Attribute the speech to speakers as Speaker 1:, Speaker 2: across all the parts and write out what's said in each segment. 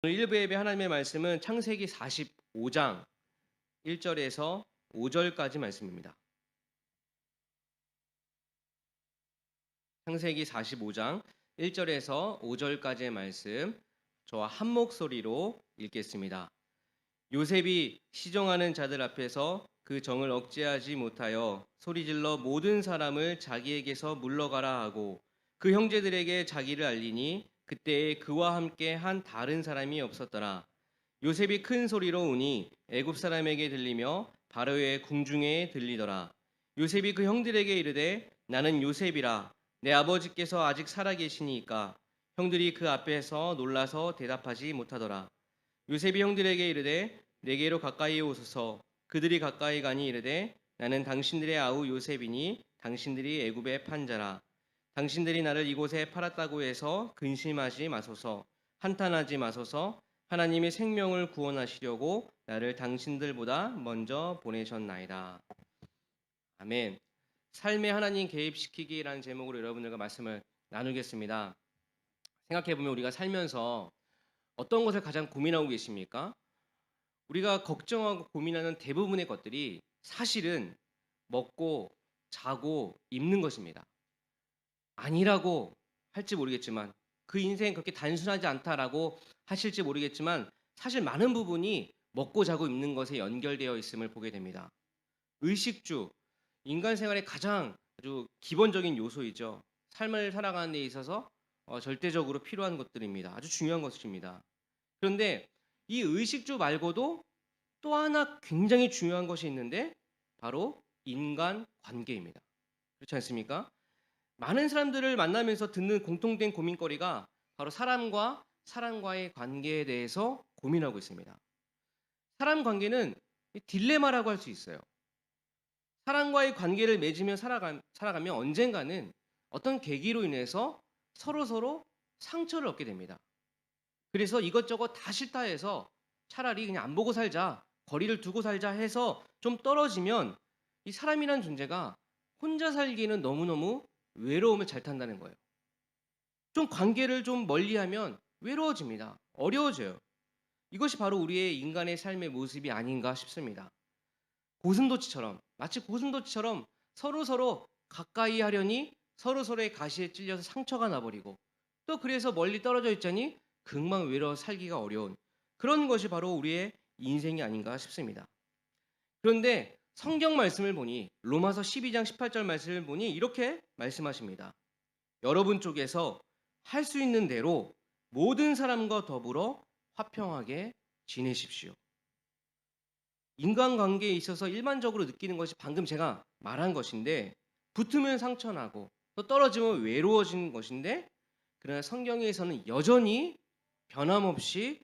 Speaker 1: 오늘 일부 예배 하나님의 말씀은 창세기 45장 1절에서 5절까지 말씀입니다. 창세기 45장 1절에서 5절까지의 말씀 저와 한 목소리로 읽겠습니다. 요셉이 시종하는 자들 앞에서 그 정을 억제하지 못하여 소리질러 모든 사람을 자기에게서 물러가라 하고 그 형제들에게 자기를 알리니 그때에 그와 함께 한 다른 사람이 없었더라. 요셉이 큰 소리로 우니 애굽 사람에게 들리며 바로의 궁중에 들리더라. 요셉이 그 형들에게 이르되 나는 요셉이라. 내 아버지께서 아직 살아 계시니까. 형들이 그 앞에서 놀라서 대답하지 못하더라. 요셉이 형들에게 이르되 내게로 가까이 오소서. 그들이 가까이 가니 이르되 나는 당신들의 아우 요셉이니 당신들이 애굽의 판자라. 당신들이 나를 이곳에 팔았다고 해서 근심하지 마소서. 한탄하지 마소서. 하나님이 생명을 구원하시려고 나를 당신들보다 먼저 보내셨나이다. 아멘. 삶에 하나님 개입시키기라는 제목으로 여러분들과 말씀을 나누겠습니다. 생각해보면 우리가 살면서 어떤 것을 가장 고민하고 계십니까? 우리가 걱정하고 고민하는 대부분의 것들이 사실은 먹고 자고 입는 것입니다. 아니라고 할지 모르겠지만 그 인생 그렇게 단순하지 않다라고 하실지 모르겠지만 사실 많은 부분이 먹고 자고 입는 것에 연결되어 있음을 보게 됩니다. 의식주, 인간 생활의 가장 아주 기본적인 요소이죠. 삶을 살아가는 데 있어서 절대적으로 필요한 것들입니다. 아주 중요한 것입니다. 그런데 이 의식주 말고도 또 하나 굉장히 중요한 것이 있는데 바로 인간 관계입니다. 그렇지 않습니까? 많은 사람들을 만나면서 듣는 공통된 고민거리가 바로 사람과 사람과의 관계에 대해서 고민하고 있습니다. 사람 관계는 딜레마라고 할 수 있어요. 사람과의 관계를 맺으며 살아가면 언젠가는 어떤 계기로 인해서 서로 상처를 얻게 됩니다. 그래서 이것저것 다 싫다 해서 차라리 그냥 안 보고 살자, 거리를 두고 살자 해서 좀 떨어지면 이 사람이란 존재가 혼자 살기는 너무너무 외로움을 잘 탄다는 거예요. 좀 관계를 좀 멀리하면 외로워집니다. 어려워져요. 이것이 바로 우리의 인간의 삶의 모습이 아닌가 싶습니다. 고슴도치처럼 마치 고슴도치처럼 서로 가까이 하려니 서로의 가시에 찔려서 상처가 나버리고 또 그래서 멀리 떨어져 있자니 금방 외로워 살기가 어려운 그런 것이 바로 우리의 인생이 아닌가 싶습니다. 그런데 성경 말씀을 보니 로마서 12장 18절 말씀을 보니 이렇게 말씀하십니다. 여러분 쪽에서 할 수 있는 대로 모든 사람과 더불어 화평하게 지내십시오. 인간관계에 있어서 일반적으로 느끼는 것이 방금 제가 말한 것인데 붙으면 상처나고 또 떨어지면 외로워지는 것인데 그러나 성경에서는 여전히 변함없이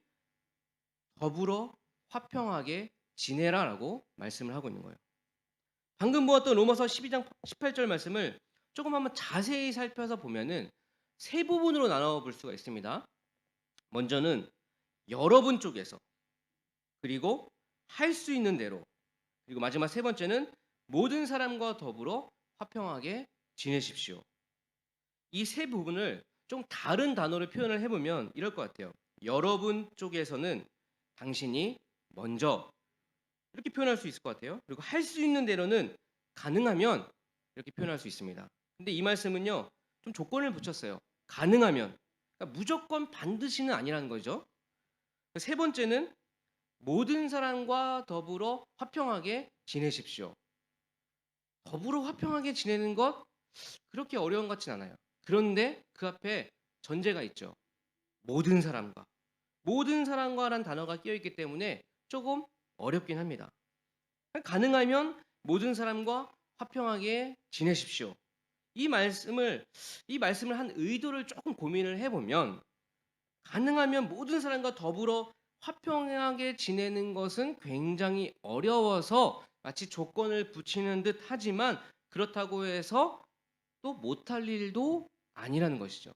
Speaker 1: 더불어 화평하게 지내라라고 말씀을 하고 있는 거예요. 방금 보았던 로마서 12장 18절 말씀을 조금 한번 자세히 살펴서 보면은 세 부분으로 나눠 볼 수가 있습니다. 먼저는 여러분 쪽에서, 그리고 할 수 있는 대로, 그리고 마지막 세 번째는 모든 사람과 더불어 화평하게 지내십시오. 이 세 부분을 좀 다른 단어로 표현을 해보면 이럴 것 같아요. 여러분 쪽에서는 당신이 먼저 이렇게 표현할 수 있을 것 같아요. 그리고 할 수 있는 대로는 가능하면 이렇게 표현할 수 있습니다. 근데 이 말씀은요, 좀 조건을 붙였어요. 가능하면. 그러니까 무조건 반드시는 아니라는 거죠. 세 번째는 모든 사람과 더불어 화평하게 지내십시오. 더불어 화평하게 지내는 것 그렇게 어려운 것 같진 않아요. 그런데 그 앞에 전제가 있죠. 모든 사람과. 모든 사람과란 단어가 끼어 있기 때문에 조금 어렵긴 합니다. 가능하면 모든 사람과 화평하게 지내십시오. 이 말씀을 한 의도를 조금 고민을 해보면 가능하면 모든 사람과 더불어 화평하게 지내는 것은 굉장히 어려워서 마치 조건을 붙이는 듯 하지만 그렇다고 해서 또 못할 일도 아니라는 것이죠.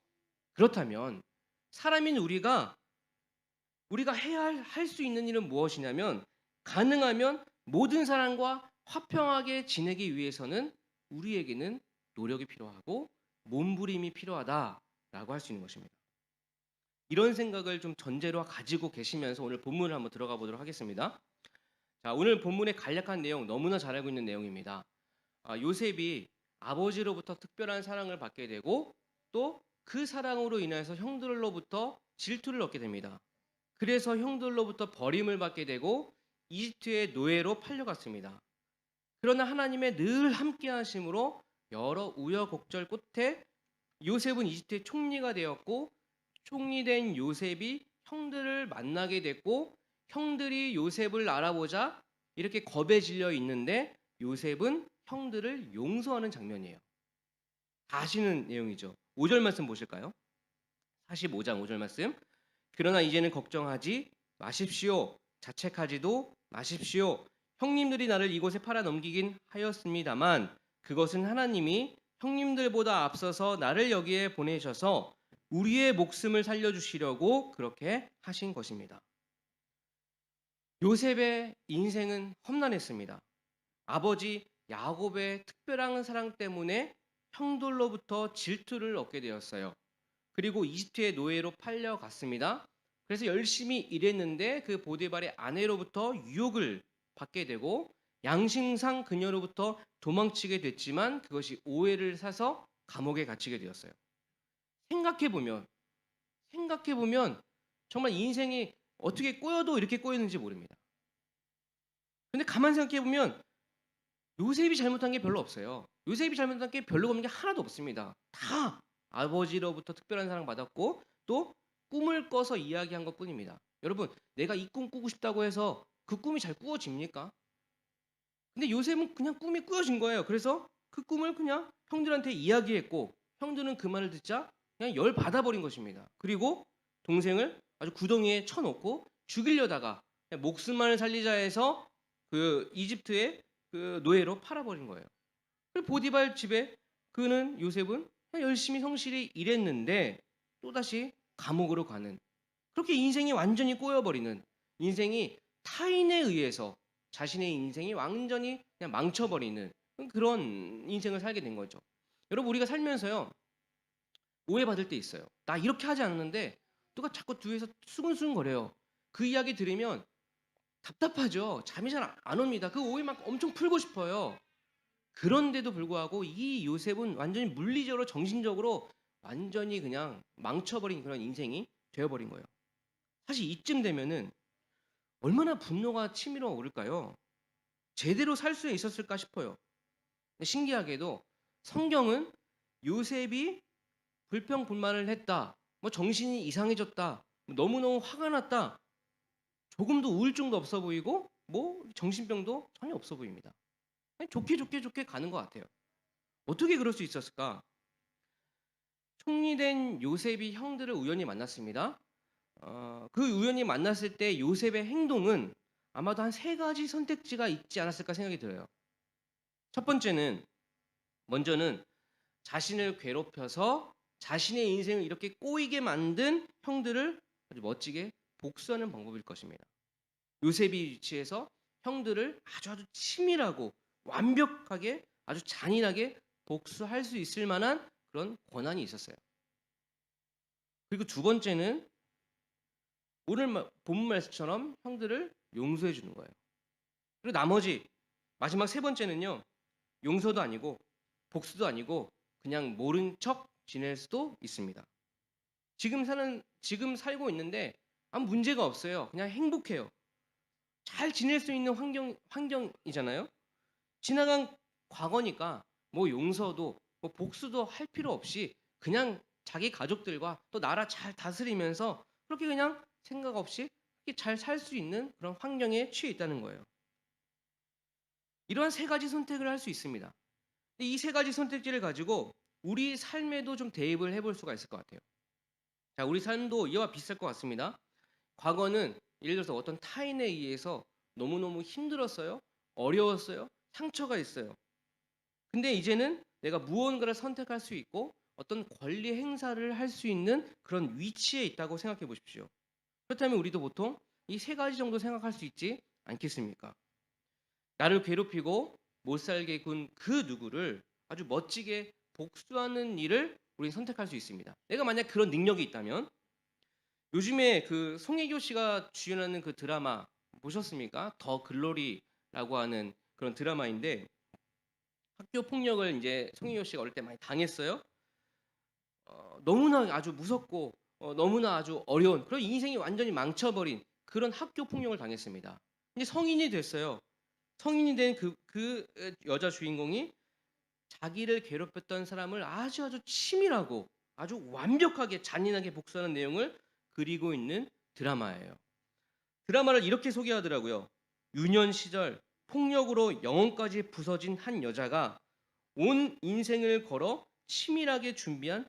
Speaker 1: 그렇다면 사람인 우리가 해야 할 수 있는 일은 무엇이냐면 가능하면 모든 사람과 화평하게 지내기 위해서는 우리에게는 노력이 필요하고 몸부림이 필요하다라고 할 수 있는 것입니다. 이런 생각을 좀 전제로 가지고 계시면서 오늘 본문을 한번 들어가 보도록 하겠습니다. 자, 오늘 본문의 간략한 내용 너무나 잘 알고 있는 내용입니다. 요셉이 아버지로부터 특별한 사랑을 받게 되고 또 그 사랑으로 인해서 형들로부터 질투를 얻게 됩니다. 그래서 형들로부터 버림을 받게 되고 이집트의 노예로 팔려갔습니다. 그러나 하나님의 늘 함께 하심으로 여러 우여곡절 끝에 요셉은 이집트의 총리가 되었고 총리된 요셉이 형들을 만나게 됐고 형들이 요셉을 알아보자 이렇게 겁에 질려 있는데 요셉은 형들을 용서하는 장면이에요. 다 아시는 내용이죠. 5절 말씀 보실까요? 45장 5절 말씀. 그러나 이제는 걱정하지 마십시오. 자책하지도 마십시오. 형님들이 나를 이곳에 팔아 넘기긴 하였습니다만 그것은 하나님이 형님들보다 앞서서 나를 여기에 보내셔서 우리의 목숨을 살려주시려고 그렇게 하신 것입니다. 요셉의 인생은 험난했습니다. 아버지 야곱의 특별한 사랑 때문에 형들로부터 질투를 얻게 되었어요. 그리고 이집트의 노예로 팔려갔습니다. 그래서 열심히 일했는데 그 보디발의 아내로부터 유혹을 받게 되고 양심상 그녀로부터 도망치게 됐지만 그것이 오해를 사서 감옥에 갇히게 되었어요. 생각해보면 정말 인생이 어떻게 꼬여도 이렇게 꼬였는지 모릅니다. 근데 가만 생각해보면 요셉이 잘못한 게 별로 없어요. 요셉이 잘못한 게 별로 없는 게 하나도 없습니다. 다 아버지로부터 특별한 사랑 받았고 또 꿈을 꿔서 이야기한 것뿐입니다. 여러분, 내가 이 꿈 꾸고 싶다고 해서 그 꿈이 잘 꾸어집니까? 근데 요셉은 그냥 꿈이 꾸어진 거예요. 그래서 그 꿈을 그냥 형들한테 이야기했고 형들은 그 말을 듣자 그냥 열 받아버린 것입니다. 그리고 동생을 아주 구덩이에 쳐놓고 죽이려다가 목숨만을 살리자 해서 그 이집트의 그 노예로 팔아버린 거예요. 그리고 보디발 집에 그는 요셉은 그냥 열심히 성실히 일했는데 또다시 감옥으로 가는 그렇게 인생이 완전히 꼬여버리는 인생이 타인에 의해서 자신의 인생이 완전히 그냥 망쳐버리는 그런 인생을 살게 된 거죠. 여러분 우리가 살면서요 오해받을 때 있어요. 나 이렇게 하지 않았는데 누가 자꾸 뒤에서 수근수근거려요. 그 이야기 들으면 답답하죠. 잠이 잘 안 옵니다. 그 오해 막 엄청 풀고 싶어요. 그런데도 불구하고 이 요셉은 완전히 물리적으로 정신적으로 완전히 그냥 망쳐버린 그런 인생이 되어버린 거예요. 사실 이쯤 되면은 얼마나 분노가 치밀어 오를까요? 제대로 살 수 있었을까 싶어요. 신기하게도 성경은 요셉이 불평불만을 했다, 뭐 정신이 이상해졌다, 너무너무 화가 났다, 조금도 우울증도 없어 보이고 뭐 정신병도 전혀 없어 보입니다. 그냥 좋게 가는 것 같아요. 어떻게 그럴 수 있었을까? 총리된 요셉이 형들을 우연히 만났습니다. 그 우연히 만났을 때 요셉의 행동은 아마도 한 세 가지 선택지가 있지 않았을까 생각이 들어요. 첫 번째는 먼저는 자신을 괴롭혀서 자신의 인생을 이렇게 꼬이게 만든 형들을 아주 멋지게 복수하는 방법일 것입니다. 요셉이 위치해서 형들을 아주 치밀하고 완벽하게 아주 잔인하게 복수할 수 있을 만한 그런 권한이 있었어요. 그리고 두 번째는 오늘 본문 말씀처럼 형들을 용서해 주는 거예요. 그리고 나머지 마지막 세 번째는요. 용서도 아니고 복수도 아니고 그냥 모른 척 지낼 수도 있습니다. 지금 살고 있는데 아무 문제가 없어요. 그냥 행복해요. 잘 지낼 수 있는 환경이잖아요. 지나간 과거니까 뭐 용서도 뭐 복수도 할 필요 없이 그냥 자기 가족들과 또 나라 잘 다스리면서 그렇게 그냥 생각 없이 잘 살 수 있는 그런 환경에 취해 있다는 거예요. 이러한 세 가지 선택을 할 수 있습니다. 이 세 가지 선택지를 가지고 우리 삶에도 좀 대입을 해볼 수가 있을 것 같아요. 자, 우리 삶도 이와 비슷할 것 같습니다. 과거는 예를 들어서 어떤 타인에 의해서 너무너무 힘들었어요. 어려웠어요. 상처가 있어요. 근데 이제는 내가 무언가를 선택할 수 있고 어떤 권리 행사를 할 수 있는 그런 위치에 있다고 생각해 보십시오. 그렇다면 우리도 보통 이 세 가지 정도 생각할 수 있지 않겠습니까? 나를 괴롭히고 못 살게 군 그 누구를 아주 멋지게 복수하는 일을 우리는 선택할 수 있습니다. 내가 만약 그런 능력이 있다면 요즘에 그 송혜교 씨가 주연하는 그 드라마 보셨습니까? 더 글로리라고 하는 그런 드라마인데 학교 폭력을 인제 송혜교 씨가 어릴 때 많이 당했어요. 너무나 아주 무섭고 너무나 아주 어려운 그런 인생이 완전히 망쳐버린 그런 학교 폭력을 당했습니다. 이제 성인이 됐어요. 성인이 된 여자 주인공이 자기를 괴롭혔던 사람을 아주 치밀하고 아주 완벽하게 잔인하게 복수하는 내용을 그리고 있는 드라마예요. 드라마를 이렇게 소개하더라고요. 유년 시절 폭력으로 영혼까지 부서진 한 여자가 온 인생을 걸어 치밀하게 준비한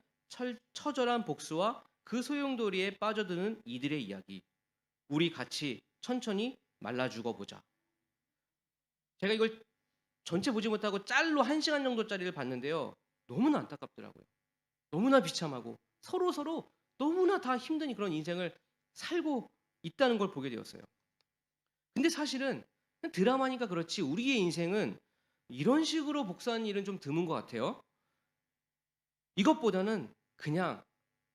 Speaker 1: 처절한 복수와 그 소용돌이에 빠져드는 이들의 이야기. 우리 같이 천천히 말라 죽어보자. 제가 이걸 전체 보지 못하고 짤로 1시간 정도짜리를 봤는데요. 너무나 안타깝더라고요. 너무나 비참하고 서로 너무나 다 힘든 그런 인생을 살고 있다는 걸 보게 되었어요. 근데 사실은 드라마니까 그렇지 우리의 인생은 이런 식으로 복수하는 일은 좀 드문 것 같아요. 이것보다는 그냥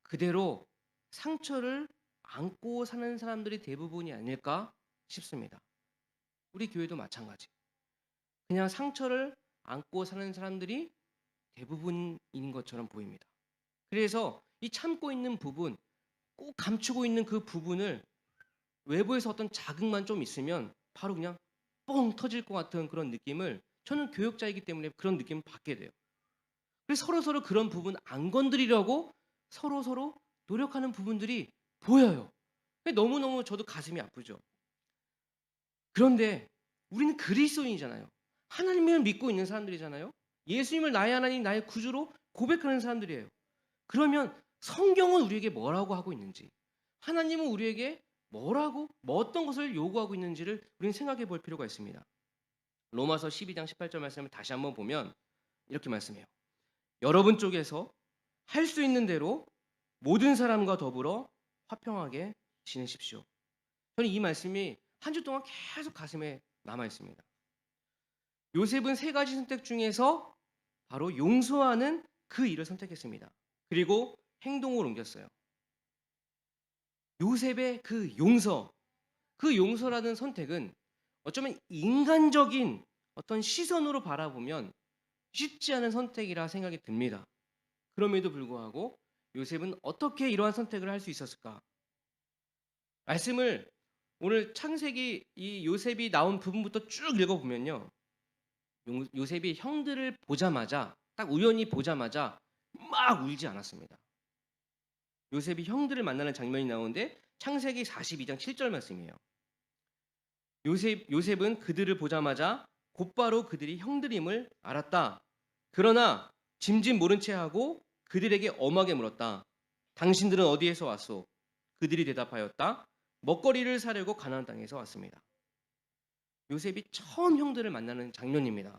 Speaker 1: 그대로 상처를 안고 사는 사람들이 대부분이 아닐까 싶습니다. 우리 교회도 마찬가지. 그냥 상처를 안고 사는 사람들이 대부분인 것처럼 보입니다. 그래서 이 참고 있는 부분, 꼭 감추고 있는 그 부분을 외부에서 어떤 자극만 좀 있으면 바로 그냥 뻥 터질 것 같은 그런 느낌을 저는 교육자이기 때문에 그런 느낌을 받게 돼요. 그래서 서로서로 그런 부분 안 건드리려고 서로서로 노력하는 부분들이 보여요. 너무너무 저도 가슴이 아프죠. 그런데 우리는 그리스도인이잖아요. 하나님을 믿고 있는 사람들이잖아요. 예수님을 나의 하나님, 나의 구주로 고백하는 사람들이에요. 그러면 성경은 우리에게 뭐라고 하고 있는지, 하나님은 우리에게 뭐라고, 어떤 것을 요구하고 있는지를 우리는 생각해 볼 필요가 있습니다. 로마서 12장 18절 말씀을 다시 한번 보면 이렇게 말씀해요. 여러분 쪽에서 할 수 있는 대로 모든 사람과 더불어 화평하게 지내십시오. 저는 이 말씀이 한 주 동안 계속 가슴에 남아 있습니다. 요셉은 3가지 선택 중에서 바로 용서하는 그 일을 선택했습니다. 그리고 행동을 옮겼어요. 요셉의 그 용서라는 선택은 어쩌면 인간적인 어떤 시선으로 바라보면 쉽지 않은 선택이라 생각이 듭니다. 그럼에도 불구하고 요셉은 어떻게 이러한 선택을 할 수 있었을까? 말씀을 오늘 창세기 이 요셉이 나온 부분부터 쭉 읽어보면요. 요셉이 형들을 보자마자 딱 우연히 보자마자 막 울지 않았습니다. 요셉이 형들을 만나는 장면이 나오는데 창세기 42장 7절 말씀이에요. 요셉은 그들을 보자마자 곧바로 그들이 형들임을 알았다. 그러나 짐짓 모른 채 하고 그들에게 엄하게 물었다. 당신들은 어디에서 왔소? 그들이 대답하였다. 먹거리를 사려고 가나안 땅에서 왔습니다. 요셉이 처음 형들을 만나는 장면입니다.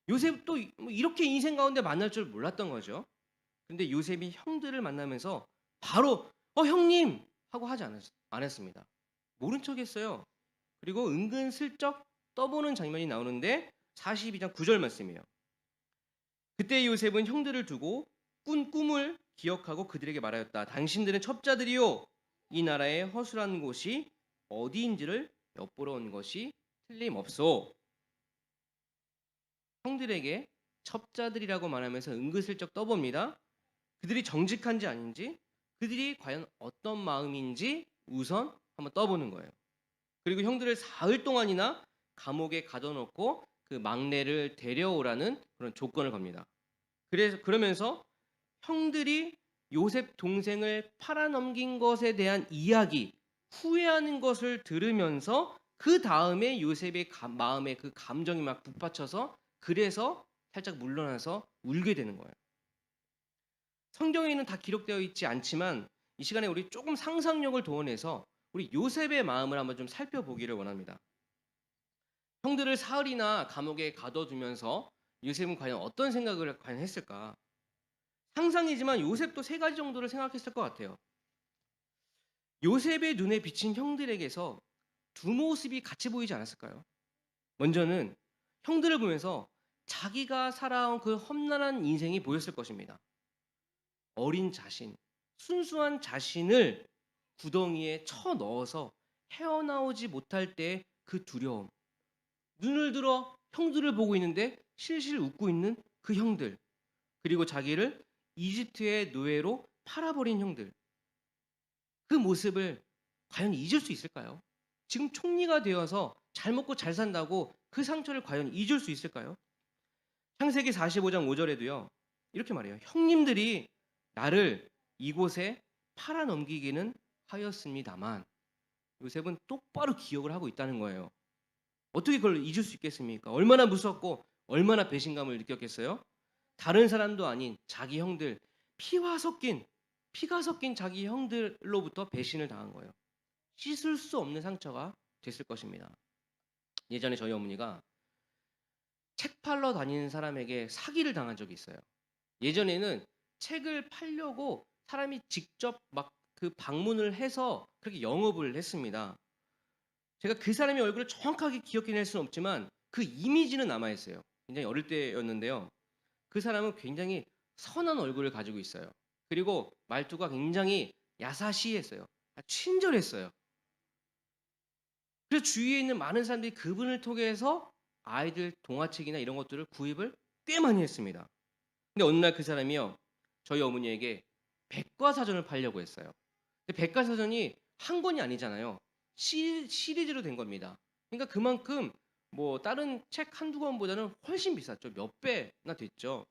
Speaker 1: 요셉도 이렇게 인생 가운데 만날 줄 몰랐던 거죠. 근데 요셉이 형들을 만나면서 바로 형님 하고 하지 않았습니다. 모른 척 했어요. 그리고 은근슬쩍 떠보는 장면이 나오는데 42장 9절 말씀이에요. 그때 요셉은 형들을 두고 꾼 꿈을 기억하고 그들에게 말하였다. 당신들은 첩자들이요. 이 나라의 허술한 곳이 어디인지를 엿보러 온 것이 틀림없소. 형들에게 첩자들이라고 말하면서 은근슬쩍 떠봅니다. 그들이 정직한지 아닌지, 그들이 과연 어떤 마음인지 우선 한번 떠보는 거예요. 그리고 형들을 사흘 동안이나 감옥에 가둬놓고 그 막내를 데려오라는 그런 조건을 겁니다. 그러면서 형들이 요셉 동생을 팔아넘긴 것에 대한 이야기, 후회하는 것을 들으면서 그 다음에 요셉의 마음에 그 감정이 막 북받쳐서 그래서 살짝 물러나서 울게 되는 거예요. 성경에는 다 기록되어 있지 않지만 이 시간에 우리 조금 상상력을 동원해서 우리 요셉의 마음을 한번 좀 살펴보기를 원합니다. 형들을 사흘이나 감옥에 가둬두면서 요셉은 과연 어떤 생각을 과연 했을까? 상상이지만 요셉도 3가지 정도를 생각했을 것 같아요. 요셉의 눈에 비친 형들에게서 두 모습이 같이 보이지 않았을까요? 먼저는 형들을 보면서 자기가 살아온 그 험난한 인생이 보였을 것입니다. 어린 자신, 순수한 자신을 구덩이에 쳐 넣어서 헤어나오지 못할 때 그 두려움. 눈을 들어 형들을 보고 있는데 실실 웃고 있는 그 형들. 그리고 자기를 이집트의 노예로 팔아버린 형들. 그 모습을 과연 잊을 수 있을까요? 지금 총리가 되어서 잘 먹고 잘 산다고 그 상처를 과연 잊을 수 있을까요? 창세기 45장 5절에도요. 이렇게 말해요. 형님들이 나를 이곳에 팔아 넘기기는 하였습니다만 요셉은 똑바로 기억을 하고 있다는 거예요. 어떻게 그걸 잊을 수 있겠습니까? 얼마나 무섭고 얼마나 배신감을 느꼈겠어요? 다른 사람도 아닌 자기 형들, 피가 섞인 자기 형들로부터 배신을 당한 거예요. 씻을 수 없는 상처가 됐을 것입니다. 예전에 저희 어머니가 책 팔러 다니는 사람에게 사기를 당한 적이 있어요. 예전에는 책을 팔려고 사람이 직접 막 그 방문을 해서 그렇게 영업을 했습니다. 제가 그 사람의 얼굴을 정확하게 기억해낼 수는 없지만 그 이미지는 남아있어요. 굉장히 어릴 때였는데요. 그 사람은 굉장히 선한 얼굴을 가지고 있어요. 그리고 말투가 굉장히 야사시했어요. 친절했어요. 그래서 주위에 있는 많은 사람들이 그분을 통해서 아이들 동화책이나 이런 것들을 구입을 꽤 많이 했습니다. 근데 어느 날 그 사람이요. 저희 어머니에게 백과사전을 팔려고 했어요. 근데 백과사전이 한 권이 아니잖아요. 시리즈로 된 겁니다. 그러니까 그만큼 뭐 다른 책 한두 권보다는 훨씬 비쌌죠. 몇 배나 됐죠.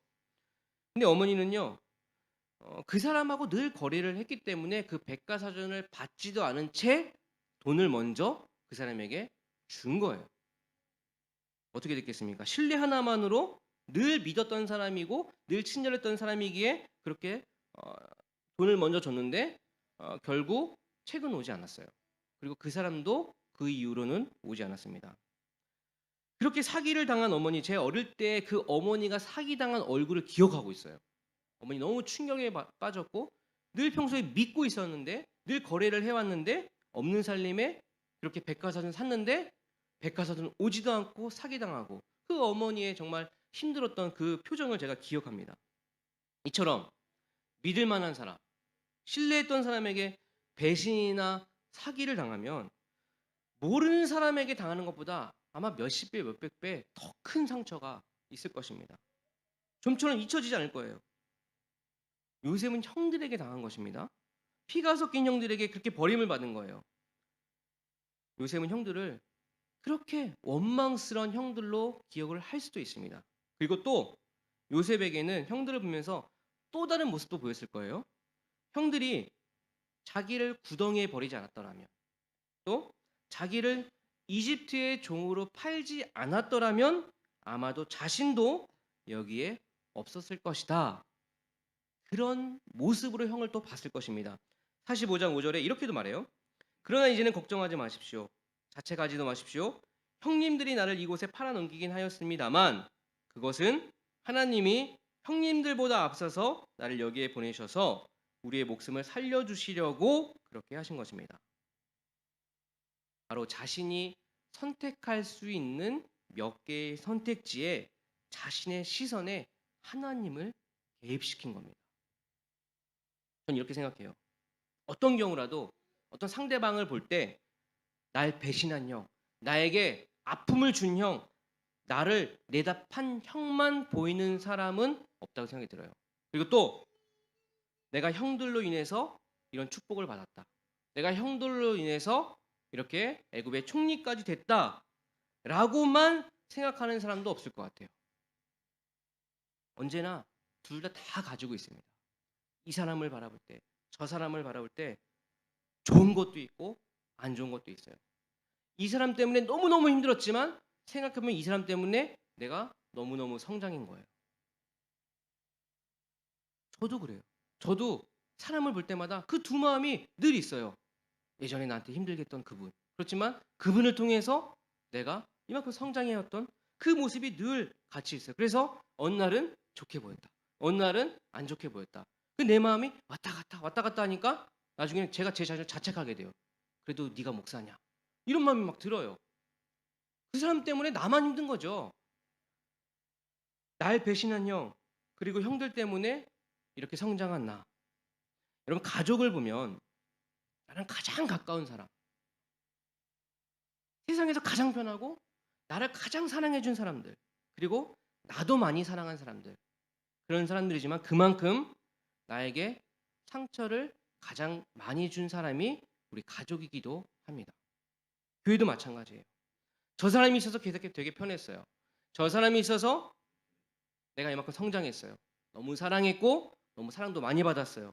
Speaker 1: 근데 어머니는요. 그 사람하고 늘 거래를 했기 때문에 그 백과사전을 받지도 않은 채 돈을 먼저 그 사람에게 준 거예요. 어떻게 됐겠습니까? 신뢰 하나만으로 늘 믿었던 사람이고 늘 친절했던 사람이기에 그렇게 돈을 먼저 줬는데 결국 책은 오지 않았어요. 그리고 그 사람도 그 이후로는 오지 않았습니다. 그렇게 사기를 당한 어머니, 제 어릴 때 그 어머니가 사기당한 얼굴을 기억하고 있어요. 어머니 너무 충격에 빠졌고 늘 평소에 믿고 있었는데 늘 거래를 해왔는데 없는 살림에 그렇게 백과사전 샀는데 백과사전 오지도 않고 사기당하고 그 어머니의 정말 힘들었던 그 표정을 제가 기억합니다. 이처럼 믿을 만한 사람, 신뢰했던 사람에게 배신이나 사기를 당하면 모르는 사람에게 당하는 것보다 아마 몇십 배, 몇백 배 더 큰 상처가 있을 것입니다. 좀처럼 잊혀지지 않을 거예요. 요셉은 형들에게 당한 것입니다. 피가 섞인 형들에게 그렇게 버림을 받은 거예요. 요셉은 형들을 그렇게 원망스러운 형들로 기억을 할 수도 있습니다. 그리고 또 요셉에게는 형들을 보면서 또 다른 모습도 보였을 거예요. 형들이 자기를 구덩이에 버리지 않았더라면 또 자기를 이집트의 종으로 팔지 않았더라면 아마도 자신도 여기에 없었을 것이다. 그런 모습으로 형을 또 봤을 것입니다. 45장 5절에 이렇게도 말해요. 그러나 이제는 걱정하지 마십시오. 자책하지도 마십시오. 형님들이 나를 이곳에 팔아넘기긴 하였습니다만 그것은 하나님이 형님들보다 앞서서 나를 여기에 보내셔서 우리의 목숨을 살려주시려고 그렇게 하신 것입니다. 바로 자신이 선택할 수 있는 몇 개의 선택지에 자신의 시선에 하나님을 개입시킨 겁니다. 저는 이렇게 생각해요. 어떤 경우라도 어떤 상대방을 볼 때 날 배신한 형, 나에게 아픔을 준 형, 나를 내다판 형만 보이는 사람은 없다고 생각이 들어요. 그리고 또 내가 형들로 인해서 이런 축복을 받았다. 내가 형들로 인해서 이렇게 애굽의 총리까지 됐다라고만 생각하는 사람도 없을 것 같아요. 언제나 둘 다 가지고 있습니다. 이 사람을 바라볼 때, 저 사람을 바라볼 때 좋은 것도 있고 안 좋은 것도 있어요. 이 사람 때문에 너무너무 힘들었지만 생각해보면 이 사람 때문에 내가 너무너무 성장인 거예요. 저도 그래요. 저도 사람을 볼 때마다 그 두 마음이 늘 있어요. 예전에 나한테 힘들게 했던 그분. 그렇지만 그분을 통해서 내가 이만큼 성장해왔던 그 모습이 늘 같이 있어요. 그래서 어느 날은 좋게 보였다. 어느 날은 안 좋게 보였다. 그 내 마음이 왔다 갔다 하니까 나중에는 제가 제 자신을 자책하게 돼요. 그래도 네가 목사냐. 이런 마음이 막 들어요. 그 사람 때문에 나만 힘든 거죠. 날 배신한 형, 그리고 형들 때문에 이렇게 성장한 나. 여러분 가족을 보면 나랑 가장 가까운 사람, 세상에서 가장 편하고 나를 가장 사랑해 준 사람들, 그리고 나도 많이 사랑한 사람들, 그런 사람들이지만 그만큼 나에게 상처를 가장 많이 준 사람이 우리 가족이기도 합니다. 교회도 마찬가지예요. 저 사람이 있어서 되게 편했어요. 저 사람이 있어서 내가 이만큼 성장했어요. 너무 사랑했고 너무 사랑도 많이 받았어요.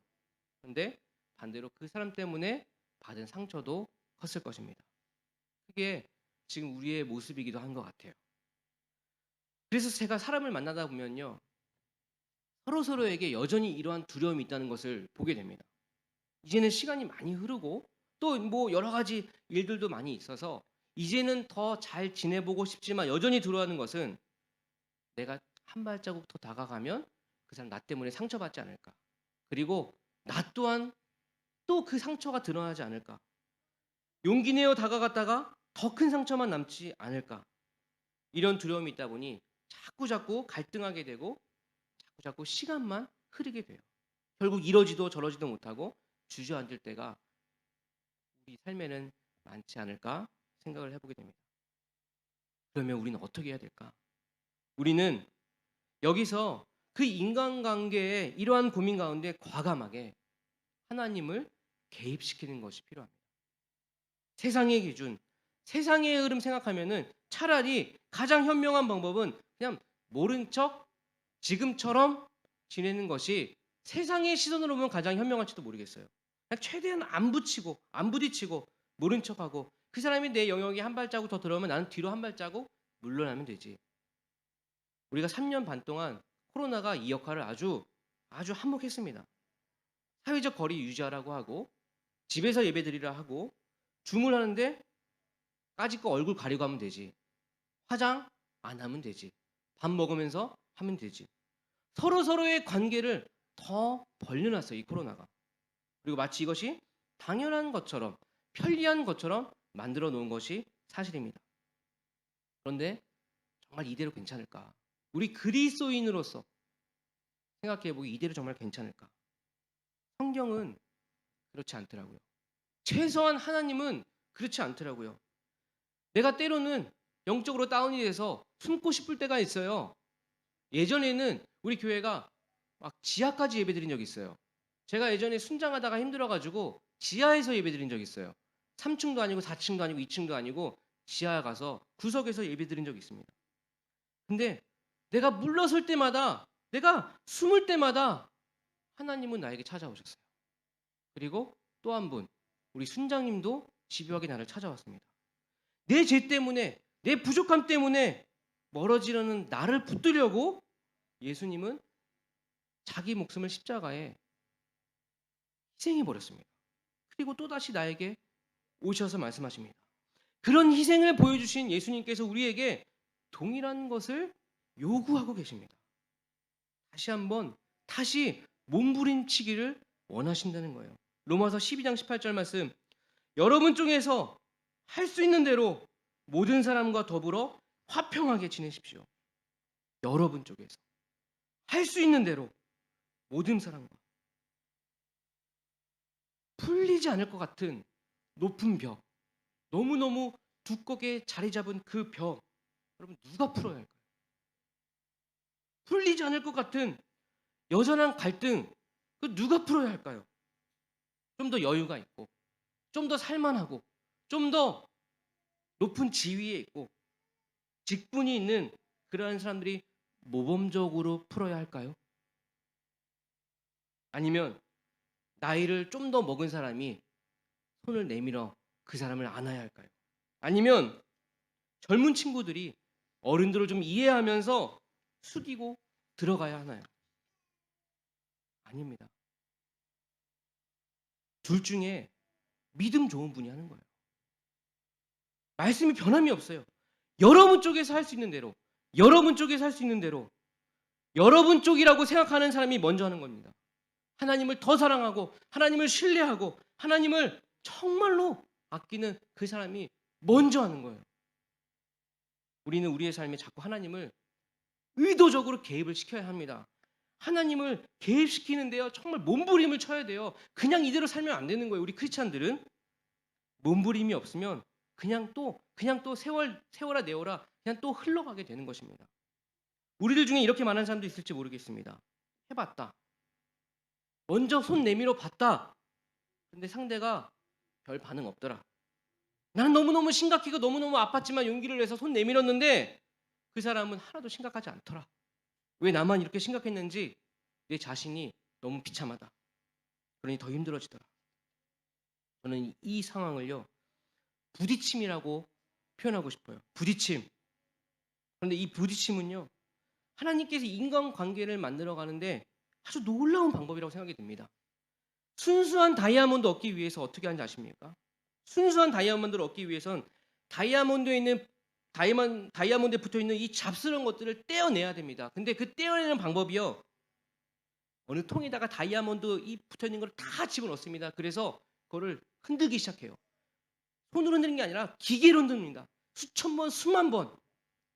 Speaker 1: 그런데 반대로 그 사람 때문에 받은 상처도 컸을 것입니다. 그게 지금 우리의 모습이기도 한 것 같아요. 그래서 제가 사람을 만나다 보면요, 서로서로에게 여전히 이러한 두려움이 있다는 것을 보게 됩니다. 이제는 시간이 많이 흐르고 또 뭐 여러 가지 일들도 많이 있어서 이제는 더 잘 지내보고 싶지만 여전히 두려워하는 것은 내가 한 발자국 더 다가가면 그 사람 나 때문에 상처받지 않을까. 그리고 나 또한 또 그 상처가 드러나지 않을까. 용기 내어 다가갔다가 더 큰 상처만 남지 않을까. 이런 두려움이 있다 보니 자꾸 갈등하게 되고 자꾸 시간만 흐르게 돼요. 결국 이러지도 저러지도 못하고 주저앉을 때가 우리 삶에는 많지 않을까 생각을 해보게 됩니다. 그러면 우리는 어떻게 해야 될까? 우리는 여기서 그 인간관계의 이러한 고민 가운데 과감하게 하나님을 개입시키는 것이 필요합니다. 세상의 기준, 세상의 흐름 생각하면은 차라리 가장 현명한 방법은 그냥 모른 척 지금처럼 지내는 것이 세상의 시선으로 보면 가장 현명할지도 모르겠어요. 그냥 최대한 안 붙이고 안 부딪히고 모른 척하고 그 사람이 내 영역에 한 발자국 더 들어오면 나는 뒤로 한 발자국 물러나면 되지. 우리가 3년 반 동안 코로나가 이 역할을 아주 한몫했습니다. 사회적 거리 유지하라고 하고 집에서 예배드리라 하고 주문하는데 까짓 거 얼굴 가리고 하면 되지. 화장 안 하면 되지. 밥 먹으면서 하면 되지. 서로의 관계를 더 벌려놨어요, 이 코로나가. 그리고 마치 이것이 당연한 것처럼 편리한 것처럼 만들어 놓은 것이 사실입니다. 그런데 정말 이대로 괜찮을까? 우리 그리스도인으로서 생각해보기 이대로 정말 괜찮을까? 성경은 그렇지 않더라고요. 최소한 하나님은 그렇지 않더라고요. 내가 때로는 영적으로 다운이 돼서 숨고 싶을 때가 있어요. 예전에는 우리 교회가 막 지하까지 예배드린 적이 있어요. 제가 예전에 순장하다가 힘들어가지고 지하에서 예배드린 적이 있어요. 3층도 아니고 4층도 아니고 2층도 아니고 지하에 가서 구석에서 예배드린 적이 있습니다. 근데 내가 물러설 때마다 내가 숨을 때마다 하나님은 나에게 찾아오셨어요. 그리고 또 한 분, 우리 순장님도 집요하게 나를 찾아왔습니다. 내 죄 때문에, 내 부족함 때문에 멀어지려는 나를 붙들려고 예수님은 자기 목숨을 십자가에 희생해 버렸습니다. 그리고 또다시 나에게 오셔서 말씀하십니다. 그런 희생을 보여주신 예수님께서 우리에게 동일한 것을 요구하고 계십니다. 다시 한번 다시 몸부림치기를 원하신다는 거예요. 로마서 12장 18절 말씀, 여러분 중에서 할 수 있는 대로 모든 사람과 더불어 화평하게 지내십시오. 여러분 쪽에서 할 수 있는 대로 모든 사람과 풀리지 않을 것 같은 높은 벽, 너무너무 두껍게 자리 잡은 그 벽, 여러분 누가 풀어야 할까요? 풀리지 않을 것 같은 여전한 갈등, 그 누가 풀어야 할까요? 좀 더 여유가 있고, 좀 더 살만하고, 좀 더 높은 지위에 있고, 직분이 있는 그러한 사람들이 모범적으로 풀어야 할까요? 아니면 나이를 좀 더 먹은 사람이 손을 내밀어 그 사람을 안아야 할까요? 아니면 젊은 친구들이 어른들을 좀 이해하면서 숙이고 들어가야 하나요? 아닙니다. 둘 중에 믿음 좋은 분이 하는 거예요. 말씀이 변함이 없어요. 여러분 쪽에서 할 수 있는 대로, 여러분 쪽에서 할 수 있는 대로, 여러분 쪽이라고 생각하는 사람이 먼저 하는 겁니다. 하나님을 더 사랑하고 하나님을 신뢰하고 하나님을 정말로 아끼는 그 사람이 먼저 하는 거예요. 우리는 우리의 삶에 자꾸 하나님을 의도적으로 개입을 시켜야 합니다. 하나님을 개입시키는데요. 정말 몸부림을 쳐야 돼요. 그냥 이대로 살면 안 되는 거예요. 우리 크리스찬들은 몸부림이 없으면 그냥 또 세워라 내워라 그냥 또 흘러가게 되는 것입니다. 우리들 중에 이렇게 말하는 사람도 있을지 모르겠습니다. 해봤다. 먼저 손 내밀어 봤다. 근데 상대가 별 반응 없더라. 나는 너무너무 심각하고 너무너무 아팠지만 용기를 내서 손 내밀었는데 그 사람은 하나도 심각하지 않더라. 왜 나만 이렇게 심각했는지 내 자신이 너무 비참하다. 그러니 더 힘들어지더라. 저는 이 상황을요, 부딪힘이라고 표현하고 싶어요. 부딪힘. 그런데 이 부딪힘은요, 하나님께서 인간관계를 만들어 가는데 아주 놀라운 방법이라고 생각이 듭니다. 순수한 다이아몬드 얻기 위해서 어떻게 하는지 아십니까? 순수한 다이아몬드를 얻기 위해선 다이아몬드에 붙어 있는 이 잡스러운 것들을 떼어내야 됩니다. 근데 그 떼어내는 방법이요, 어느 통에다가 다이아몬드 이 붙어 있는 걸 다 집어넣습니다. 그래서 그거를 흔들기 시작해요. 손으로 흔드는 게 아니라 기계로 흔듭니다. 수천 번, 수만 번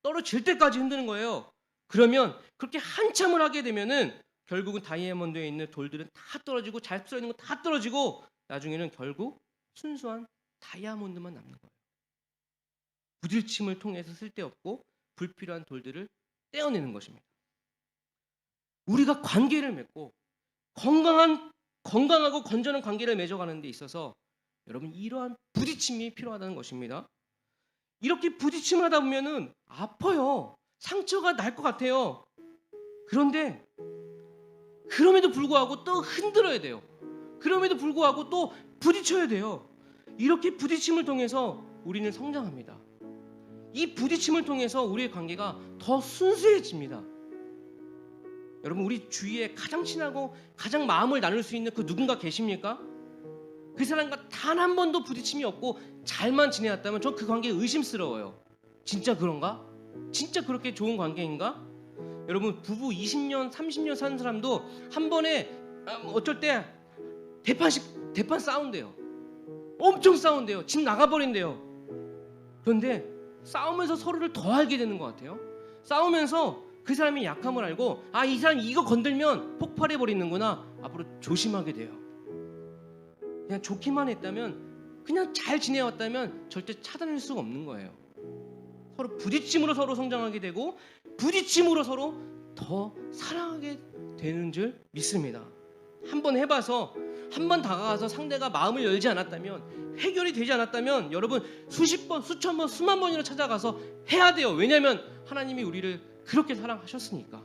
Speaker 1: 떨어질 때까지 흔드는 거예요. 그러면 그렇게 한참을 하게 되면은 결국은 다이아몬드에 있는 돌들은 다 떨어지고 잡스러 있는 거 다 떨어지고 나중에는 결국 순수한 다이아몬드만 남는 거예요. 부딪힘을 통해서 쓸데없고 불필요한 돌들을 떼어내는 것입니다. 우리가 관계를 맺고 건강하고 건전한 관계를 맺어가는 데 있어서 여러분 이러한 부딪힘이 필요하다는 것입니다. 이렇게 부딪힘을 하다 보면은 아파요. 상처가 날 것 같아요. 그런데 그럼에도 불구하고 또 흔들어야 돼요. 그럼에도 불구하고 또 부딪혀야 돼요. 이렇게 부딪힘을 통해서 우리는 성장합니다. 이 부딪힘을 통해서 우리의 관계가 더 순수해집니다. 여러분, 우리 주위에 가장 친하고 가장 마음을 나눌 수 있는 그 누군가 계십니까? 그 사람과 단 한 번도 부딪힘이 없고 잘만 지내왔다면 전 그 관계 의심스러워요. 진짜 그런가? 진짜 그렇게 좋은 관계인가? 여러분, 부부 20년, 30년 사는 사람도 한 번에 어쩔 때 대판 싸운대요. 엄청 싸운대요. 집 나가버린대요. 그런데 싸우면서 서로를 더 알게 되는 것 같아요. 싸우면서 그 사람의 약함을 알고, 아, 이 사람이 이거 건들면 폭발해버리는구나. 앞으로 조심하게 돼요. 그냥 좋기만 했다면, 그냥 잘 지내왔다면 절대 차단할 수가 없는 거예요. 서로 부딪힘으로 서로 성장하게 되고 부딪힘으로 서로 더 사랑하게 되는 줄 믿습니다. 한번 해봐서, 한번 다가가서 상대가 마음을 열지 않았다면, 해결이 되지 않았다면 여러분 수십 번, 수천 번, 수만 번이나 찾아가서 해야 돼요. 왜냐하면 하나님이 우리를 그렇게 사랑하셨으니까.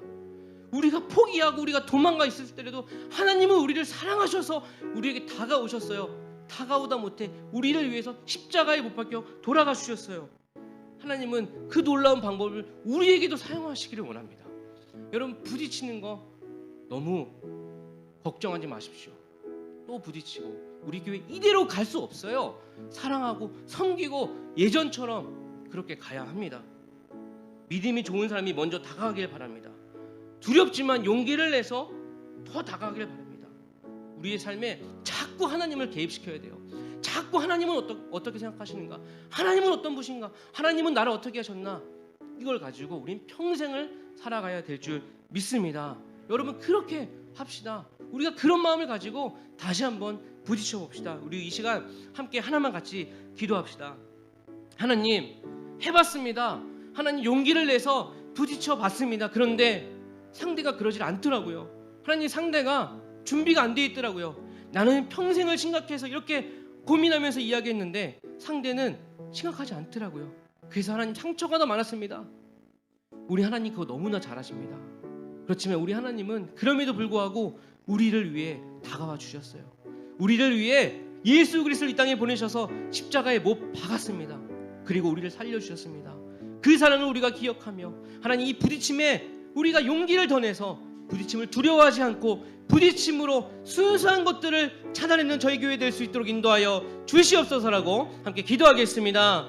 Speaker 1: 우리가 포기하고 우리가 도망가 있을 때라도 하나님은 우리를 사랑하셔서 우리에게 다가오셨어요. 다가오다 못해 우리를 위해서 십자가에 못 박혀 돌아가 주셨어요. 하나님은 그 놀라운 방법을 우리에게도 사용하시기를 원합니다. 여러분, 부딪히는 거 너무 걱정하지 마십시오. 또 부딪히고 우리 교회 이대로 갈 수 없어요. 사랑하고 섬기고 예전처럼 그렇게 가야 합니다. 믿음이 좋은 사람이 먼저 다가가길 바랍니다. 두렵지만 용기를 내서 더 다가가길 바랍니다. 우리의 삶에 자꾸 하나님을 개입시켜야 돼요. 자꾸 하나님은 어떻게 생각하시는가? 하나님은 어떤 분이신가? 하나님은 나를 어떻게 하셨나? 이걸 가지고 우린 평생을 살아가야 될 줄 믿습니다. 여러분, 그렇게 합시다. 우리가 그런 마음을 가지고 다시 한번 부딪혀 봅시다. 우리 이 시간 함께 하나만 같이 기도합시다. 하나님, 해봤습니다. 하나님, 용기를 내서 부딪혀 봤습니다. 그런데 상대가 그러질 않더라고요. 하나님, 상대가 준비가 안 돼 있더라고요. 나는 평생을 심각해서 이렇게 고민하면서 이야기했는데 상대는 심각하지 않더라고요. 그래서 하나님, 상처가 더 많았습니다. 우리 하나님 그거 너무나 잘하십니다. 그렇지만 우리 하나님은 그럼에도 불구하고 우리를 위해 다가와 주셨어요. 우리를 위해 예수 그리스도를 이 땅에 보내셔서 십자가에 못 박았습니다. 그리고 우리를 살려주셨습니다. 그 사랑을 우리가 기억하며 하나님, 이 부딪힘에 우리가 용기를 더 내서 부딪힘을 두려워하지 않고 부딪힘으로 순수한 것들을 찾아내는 저희 교회 될 수 있도록 인도하여 주시옵소서라고 함께 기도하겠습니다.